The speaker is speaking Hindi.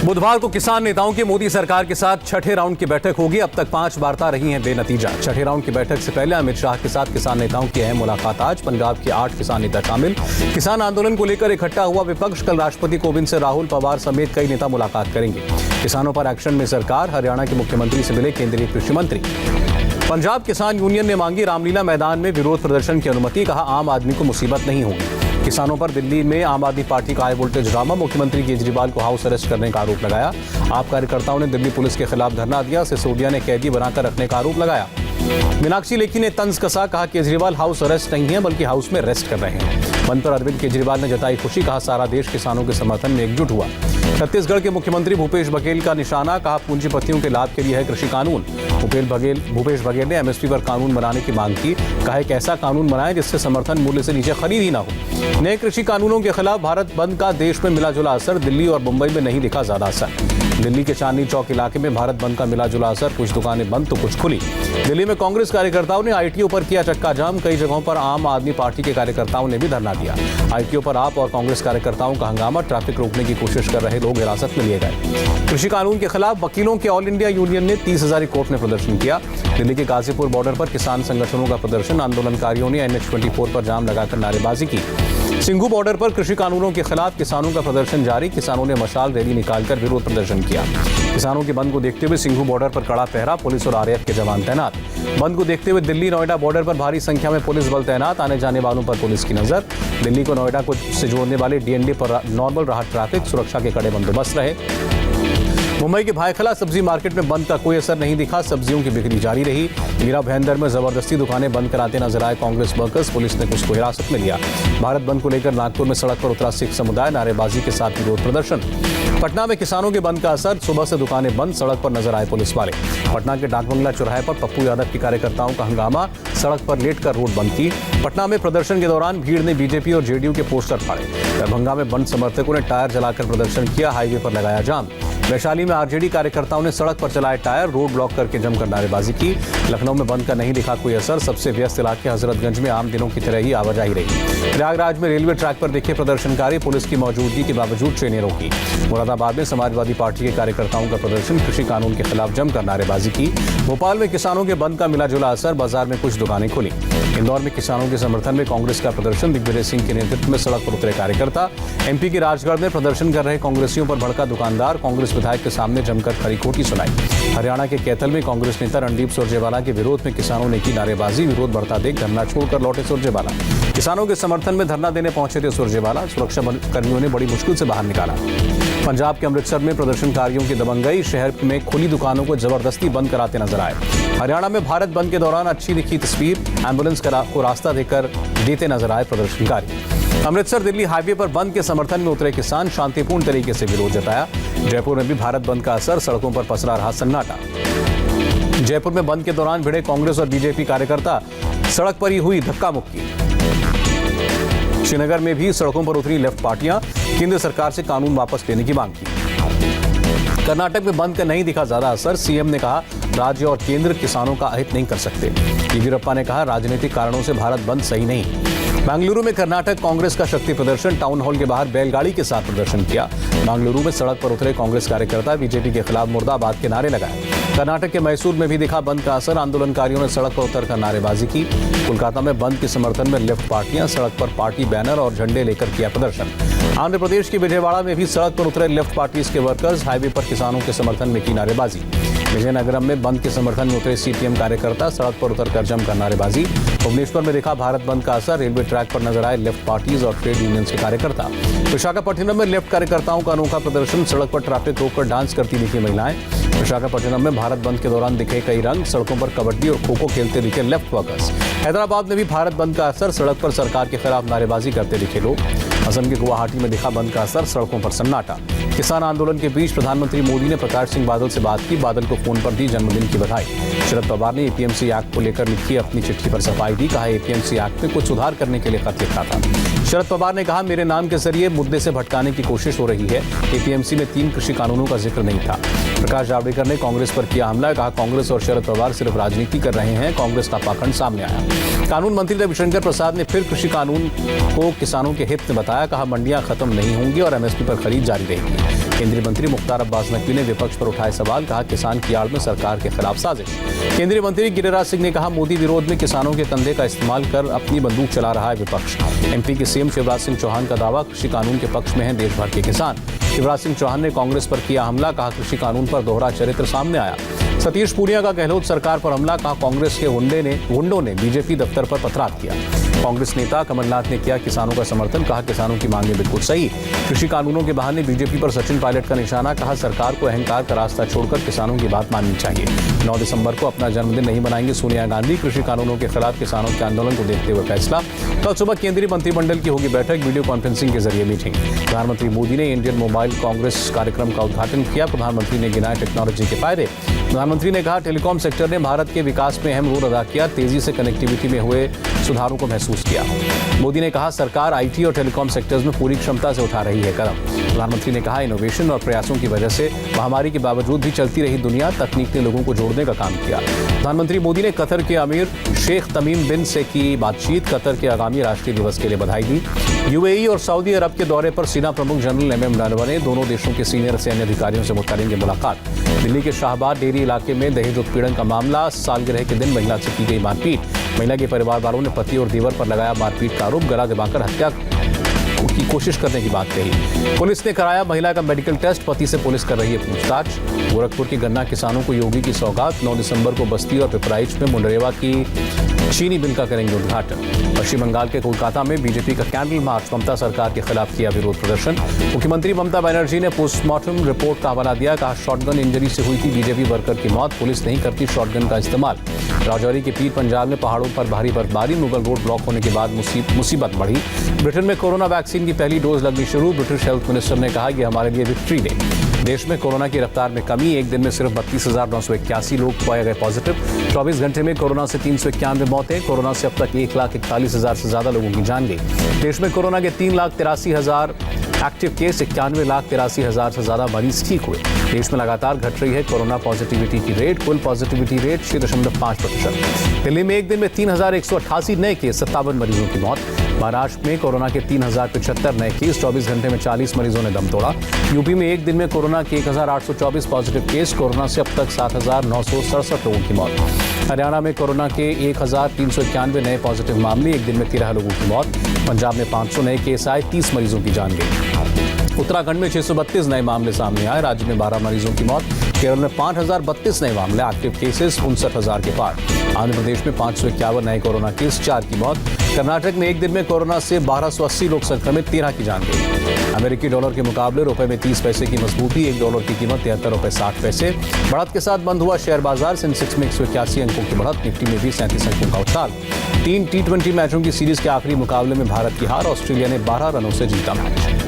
बुधवार को किसान नेताओं की मोदी सरकार के साथ छठे राउंड की बैठक होगी। अब तक 5 वार्ता रही हैं बेनतीजा। छठे राउंड की बैठक से पहले अमित शाह के साथ किसान नेताओं की अहम मुलाकात आज। पंजाब के 8 किसान नेता शामिल। किसान आंदोलन को लेकर इकट्ठा हुआ विपक्ष। कल राष्ट्रपति कोविंद से राहुल पवार समेत कई नेता मुलाकात करेंगे। किसानों पर एक्शन में सरकार। हरियाणा के मुख्यमंत्री से मिले केंद्रीय कृषि मंत्री। पंजाब किसान यूनियन ने मांगी रामलीला मैदान में विरोध प्रदर्शन की अनुमति। कहा आम आदमी को मुसीबत नहीं होगी। किसानों पर दिल्ली में आम आदमी पार्टी का हाई वोल्टेज ड्रामा। मुख्यमंत्री केजरीवाल को हाउस अरेस्ट करने का आरोप लगाया। आप कार्यकर्ताओं ने दिल्ली पुलिस के खिलाफ धरना दिया। सिसोदिया ने कैदी बनाकर रखने का आरोप लगाया। मीनाक्षी लेखी ने तंज कसा। कहा केजरीवाल हाउस अरेस्ट नहीं है बल्कि हाउस में रेस्ट कर रहे हैं। बंद पर अरविंद केजरीवाल ने जताई खुशी। कहा सारा देश किसानों के समर्थन में एकजुट हुआ। छत्तीसगढ़ के मुख्यमंत्री भूपेश बघेल का निशाना। कहा पूंजीपतियों के लाभ के लिए है कृषि कानून। भूपेश बघेल ने एमएसपी पर कानून बनाने की मांग की। कहा एक ऐसा कानून बनाएं जिससे समर्थन मूल्य से नीचे खरीद ही ना हो। नए कृषि कानूनों के खिलाफ भारत बंद का देश में मिला जुला असर। दिल्ली और मुंबई में नहीं दिखा ज्यादा असर। दिल्ली के चांदनी चौक इलाके में भारत बंद का मिला जुला असर। कुछ दुकानें बंद तो कुछ खुली। दिल्ली में कांग्रेस कार्यकर्ताओं ने आईटीओ पर किया चक्का जाम। कई जगहों पर आम आदमी पार्टी के कार्यकर्ताओं ने भी धरना दिया। आईटीओ पर आप और कांग्रेस कार्यकर्ताओं का हंगामा। ट्रैफिक रोकने की कोशिश कर रहे लोग हिरासत में लिए गए। कृषि कानून के खिलाफ वकीलों के ऑल इंडिया यूनियन ने 30 हजारी कोर्ट में प्रदर्शन किया। दिल्ली के गाजीपुर बॉर्डर पर किसान संगठनों का प्रदर्शन। आंदोलनकारियों ने NH-24 पर जाम लगाकर नारेबाजी की। सिंघू बॉर्डर पर कृषि कानूनों के खिलाफ किसानों का प्रदर्शन जारी। किसानों ने मशाल रैली निकालकर विरोध प्रदर्शन किया। किसानों के बंद को देखते हुए सिंघू बॉर्डर पर कड़ा पहरा। पुलिस और आरएएफ के जवान तैनात। बंद को देखते हुए दिल्ली नोएडा बॉर्डर पर भारी संख्या में पुलिस बल तैनात। आने जाने वालों पर पुलिस की नजर। दिल्ली को नोएडा से जोड़ने वाले डीएनडी पर नॉर्मल रहा ट्रैफिक। सुरक्षा के कड़े बंदोबस्त रहे। मुंबई के भायखला सब्जी मार्केट में बंद का कोई असर नहीं दिखा। सब्जियों की बिक्री जारी रही। मीरा भयंदर में जबरदस्ती दुकानें बंद कराते नजर आए कांग्रेस वर्कर्स। पुलिस ने कुछ को हिरासत में लिया। भारत बंद को लेकर नागपुर में सड़क पर उतरा सिख समुदाय। नारेबाजी के साथ विरोध प्रदर्शन। पटना में किसानों के बंद का असर। सुबह से दुकानें बंद। सड़क पर नजर आए पुलिस वाले। पटना के डाकबंगला चौराहे पर पप्पू यादव के कार्यकर्ताओं का हंगामा। सड़क पर लेटकर रोड बंद की। पटना में प्रदर्शन के दौरान भीड़ ने बीजेपी और जेडीयू के पोस्टर फाड़े। दरभंगा में बंद समर्थकों ने टायर जलाकर प्रदर्शन किया। हाईवे पर लगाया जाम। वैशाली में आरजेडी कार्यकर्ताओं ने सड़क पर चलाए टायर। रोड ब्लॉक करके जमकर नारेबाजी की। लखनऊ में बंद का नहीं दिखा कोई असर। सबसे व्यस्त इलाके हजरतगंज में आम दिनों की तरह ही आवाजाही रही। प्रयागराज में रेलवे ट्रैक पर दिखे प्रदर्शनकारी। पुलिस की मौजूदगी के बावजूद ट्रेनें रोकी। मुरादाबाद में समाजवादी पार्टी के कार्यकर्ताओं का प्रदर्शन। कृषि कानून के खिलाफ जमकर नारेबाजी की। भोपाल में किसानों के बंद का मिला जुला असर। बाजार में कुछ दुकानें खुली। इंदौर में किसानों के समर्थन में कांग्रेस का प्रदर्शन। दिग्विजय सिंह के नेतृत्व में सड़क पर उतरे कार्यकर्ता। एमपी के राजगढ़ में प्रदर्शन कर रहे कांग्रेसियों पर भड़का दुकानदार। कांग्रेस विधायक के सामने जमकर खरी खोटी सुनाई। हरियाणा के कैथल में कांग्रेस नेता रणदीप सुरजेवाला के विरोध में किसानों ने की नारेबाजी। विरोध बढ़ता देख धरना छोड़कर लौटे सुरजेवाला। किसानों के समर्थन में धरना देने पहुंचे थे सुरजेवाला। सुरक्षा कर्मियों ने बड़ी मुश्किल से बाहर निकाला। पंजाब के अमृतसर में प्रदर्शनकारियों की दबंगई। शहर में खुली दुकानों को जबरदस्ती बंद कराते नजर आए। हरियाणा में भारत बंद के दौरान अच्छी दिखी तस्वीर। एम्बुलेंस को रास्ता देते नजर आए प्रदर्शनकारी। अमृतसर दिल्ली हाईवे पर बंद के समर्थन में उतरे किसान। शांतिपूर्ण तरीके से विरोध जताया। जयपुर में भी भारत बंद का असर। सड़कों पर पसरा रहा सन्नाटा। जयपुर में बंद के दौरान भिड़े कांग्रेस और बीजेपी कार्यकर्ता। सड़क पर ही हुई धक्का मुक्की। श्रीनगर में भी सड़कों पर उतरी लेफ्ट पार्टियां। केंद्र सरकार से कानून वापस लेने की मांग की। कर्नाटक में बंद का नहीं दिखा ज्यादा असर। सीएम ने कहा राज्य और केंद्र किसानों का अहित नहीं कर सकते। येदियुरप्पा ने कहा राजनीतिक कारणों से भारत बंद सही नहीं। बेंगलुरु में कर्नाटक कांग्रेस का शक्ति प्रदर्शन। टाउन हॉल के बाहर बैलगाड़ी के साथ प्रदर्शन किया। बेंगलुरु में सड़क पर उतरे कांग्रेस कार्यकर्ता। बीजेपी के खिलाफ मुर्दाबाद के नारे लगाए। कर्नाटक के मैसूर में भी दिखा बंद का असर। आंदोलनकारियों ने सड़क पर उतरकर नारेबाजी की। कोलकाता में बंद के समर्थन में लेफ्ट पार्टियां। सड़क पर पार्टी बैनर और झंडे लेकर किया प्रदर्शन। आंध्र प्रदेश के विजयवाड़ा में भी सड़क पर उतरे लेफ्ट पार्टीज के वर्कर्स। हाईवे पर किसानों के समर्थन में की नारेबाजी। विजयनगरम में बंद के समर्थन में उतरे सीपीएम कार्यकर्ता। सड़क पर उतरकर जमकर नारेबाजी। भुवनेश्वर में दिखा भारत बंद का असर। रेलवे ट्रैक पर नजर आए लेफ्ट पार्टीज और ट्रेड यूनियंस के कार्यकर्ता। विशाखापट्टनम में लेफ्ट कार्यकर्ताओं का अनोखा प्रदर्शन। सड़क पर ट्रैफिक रोककर डांस करती दिखी महिलाएं। विशाखापट्टनम में भारत बंद के दौरान दिखे कई रंग। सड़कों पर कबड्डी और खो खो खेलते दिखे लेफ्ट वर्कर्स। हैदराबाद में भी भारत बंद का असर। सड़क पर सरकार के खिलाफ नारेबाजी करते दिखे लोग। असम के गुवाहाटी में दिखा बंद का असर। सड़कों पर सन्नाटा। किसान आंदोलन के बीच प्रधानमंत्री मोदी ने प्रकाश सिंह बादल से बात की। बादल को फोन पर दी जन्मदिन की बधाई। शरद पवार ने एपीएमसी एक्ट को लेकर लिखी अपनी चिट्ठी पर सफाई दी। कहा एपीएमसी एक्ट में कुछ सुधार करने के लिए खत लिखा था। शरद पवार ने कहा मेरे नाम के जरिए मुद्दे से भटकाने की कोशिश हो रही है। एपीएमसी में 3 कृषि कानूनों का जिक्र नहीं था। प्रकाश जावड़ेकर ने कांग्रेस पर किया हमला। कहा कांग्रेस और शरद पवार सिर्फ राजनीति कर रहे हैं। कांग्रेस का पाखंड सामने आया। कानून मंत्री रविशंकर प्रसाद ने फिर कृषि कानून को किसानों के हित में बताया। कहा मंडियां खत्म नहीं होंगी और एमएसपी पर खरीद जारी रहेगी। केंद्रीय मंत्री मुख्तार अब्बास नकवी ने विपक्ष पर उठाए सवाल, कहा किसान की आड़ में सरकार के खिलाफ साजिश। केंद्रीय मंत्री गिरिराज सिंह ने कहा मोदी विरोध में किसानों के कंधे का इस्तेमाल कर अपनी बंदूक चला रहा है विपक्ष। एमपी के सीएम शिवराज सिंह चौहान का दावा, कृषि कानून के पक्ष में हैं देश भर के किसान। शिवराज सिंह चौहान ने कांग्रेस पर किया हमला, कहा कृषि कानून पर दोहरा चरित्र सामने आया। सतीश पूनिया का गहलोत सरकार पर हमला, कहा कांग्रेस के गुंडों ने बीजेपी दफ्तर पर पथराव किया। कांग्रेस नेता कमलनाथ ने किया किसानों का समर्थन, कहा किसानों की मांगें बिल्कुल सही। कृषि कानूनों के बहाने बीजेपी पर सचिन पायलट का निशाना, कहा सरकार को अहंकार का रास्ता छोड़कर किसानों की बात माननी चाहिए। 9 दिसंबर को अपना जन्मदिन नहीं मनाएंगे सोनिया गांधी, कृषि कानूनों के खिलाफ किसानों के आंदोलन को देखते हुए फैसला। कल सुबह केंद्रीय मंत्रिमंडल की होगी बैठक, वीडियो कॉन्फ्रेंसिंग के जरिए मीटिंग। प्रधानमंत्री मोदी ने इंडियन मोबाइल कांग्रेस कार्यक्रम का उद्घाटन किया। प्रधानमंत्री ने गिनाए टेक्नोलॉजी के फायदे। प्रधानमंत्री ने कहा टेलीकॉम सेक्टर ने भारत के विकास में अहम रोल अदा किया, तेजी से कनेक्टिविटी में हुए सुधारों को महसूस किया। मोदी ने कहा सरकार आईटी और टेलीकॉम सेक्टर्स में पूरी क्षमता से उठा रही है कदम। प्रधानमंत्री ने कहा इनोवेशन और प्रयासों की वजह से महामारी के बावजूद भी चलती रही दुनिया, तकनीक ने लोगों को जोड़ने का काम किया। प्रधानमंत्री मोदी ने कतर के अमीर शेख तमीम बिन से की बातचीत, कतर के आगामी राष्ट्रीय दिवस के लिए बधाई दी। यूएई और सऊदी अरब के दौरे पर सेना प्रमुख जनरल एमएम नरवणे दोनों देशों के सीनियर सैन्य अधिकारियों से करेंगे मुलाकात। दिल्ली के शाहबाद डेयरी इलाके में दहेज उत्पीड़न का मामला, सालगिरह के दिन महिला से की गई मारपीट। महिला के परिवार वालों ने पति और देवर पर लगाया मारपीट का आरोप, गला दबाकर हत्या की कोशिश करने की बात कही। पुलिस ने कराया महिला का मेडिकल टेस्ट, पति से पुलिस कर रही है पूछताछ। गोरखपुर के गन्ना किसानों को योगी की सौगात, 9 दिसंबर को बस्ती और पिपराइच में मुंडेरवा की चीनी मिल का करेंगे उद्घाटन। पश्चिम बंगाल के कोलकाता में बीजेपी का कैंडल मार्च, ममता सरकार के खिलाफ किया विरोध प्रदर्शन। मुख्यमंत्री ममता बनर्जी ने पोस्टमार्टम रिपोर्ट का हवाला दिया, कहा शॉटगन इंजरी से हुई थी बीजेपी वर्कर की मौत, पुलिस नहीं करती शॉटगन का इस्तेमाल। राजौरी के पीर पंजाब में पहाड़ों पर भारी बर्फबारी, मुगल रोड ब्लॉक होने के बाद मुसीबत बढ़ी। ब्रिटेन में कोरोना वैक्सीन की पहली डोज लगनी शुरू, ब्रिटिश हेल्थ मिनिस्टर ने कहा यह हमारे लिए विक्ट्री डे। देश में कोरोना की रफ्तार में कमी, एक दिन में सिर्फ 32,981 लोग पाए गए पॉजिटिव। 24 घंटे में कोरोना से 391 मौतें, कोरोना से अब तक 1,41,000 से ज्यादा लोगों की जान गई। देश में कोरोना के 3,83,000 एक्टिव केस, 91,83,000 से ज्यादा मरीज ठीक हुए। देश में लगातार घट रही है कोरोना पॉजिटिविटी की रेट, कुल पॉजिटिविटी रेट 6.5%। दिल्ली में एक दिन में 3,188 नए केस, 57 मरीजों की मौत। महाराष्ट्र में कोरोना के 3,075 नए केस, 24 घंटे में 40 मरीजों ने दम तोड़ा। यूपी में एक दिन में कोरोना के 1,824 पॉजिटिव केस, कोरोना से अब तक 7,967 लोगों की मौत। हरियाणा में कोरोना के 1,391 नए पॉजिटिव मामले, एक दिन में 13 लोगों की मौत। पंजाब में 500 नए केस आए, 30 मरीजों की जान गई। उत्तराखंड में 632 नए मामले सामने आए, राज्य में 12 मरीजों की मौत। केरल में 5,032 नए मामले, एक्टिव केसेस 59,000 के पार। आंध्र प्रदेश में 551 नए कोरोना केस, 4 की मौत। कर्नाटक में एक दिन में कोरोना से 1280 लोग संक्रमित, 13 की जान गई। अमेरिकी डॉलर के मुकाबले रुपए में 30 पैसे की मजबूती, $1 की कीमत 73 रुपए 60 पैसे। बढ़त के साथ बंद हुआ शेयर बाजार, सेंसेक्स में 181 अंकों की बढ़त, निफ्टी में भी 37 अंकों का उछाल। 3 T20 मैचों की सीरीज के आखिरी मुकाबले में भारत की हार, ऑस्ट्रेलिया ने 12 रनों से जीता मैच।